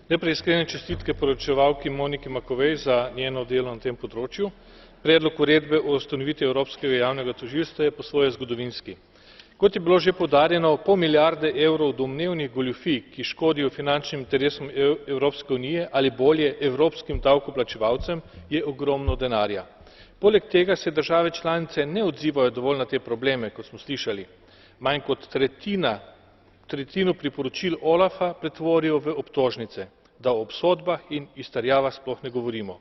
Najprej iskrene čestitke poročevalki Moniki Macovei za njeno delo na tem področju. Predlog uredbe o ustanovitvi Evropskega javnega tožilstva je po svoje zgodovinski. Kot je bilo že poudarjeno, pol milijarde evrov domnevnih goljufij, ki škodijo finančnim interesom Evropske unije ali bolje evropskim davkoplačevalcem, je ogromno denarja. Poleg tega se države članice ne odzivajo dovolj na te probleme, kot smo slišali. Manj kot tretjino priporočil OLAFa pretvorijo v obtožnice, da o obsodbah in izterjavah sploh ne govorimo.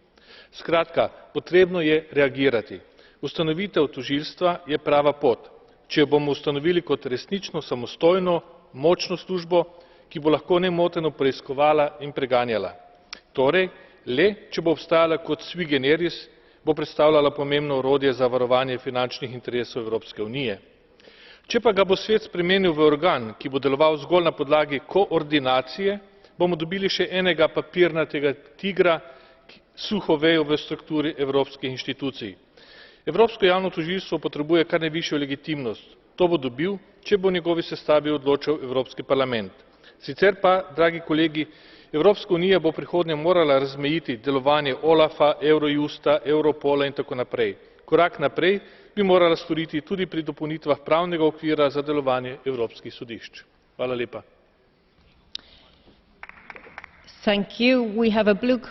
Skratka, potrebno je reagirati. Ustanovitev tožilstva je prava pot, če jo bomo ustanovili kot resnično samostojno, močno službo, ki bo lahko nemoteno preiskovala in preganjala. Torej, le če bo obstajala kot sui generis, bo predstavljala pomembno orodje za varovanje finančnih interesov Evropske unije. Če pa ga bo svet spremenil v organ, ki bo deloval zgolj na podlagi koordinacije, bomo dobili še enega papirnatega tigra, suho vejo v strukturi evropskih inštitucij. Evropsko javno tožilstvo potrebuje kar najvišjo legitimnost. To bo dobil, če bo o njegovi sestavi odločal Evropski parlament. Sicer pa, dragi kolegi, Evropska unija bo v prihodnje morala razmejiti delovanje OLAFa, Eurojusta, Europola in tako naprej. Korak naprej bi morala storiti tudi pri dopolnitvah pravnega okvira za delovanje evropskih sodišč. Hvala lepa.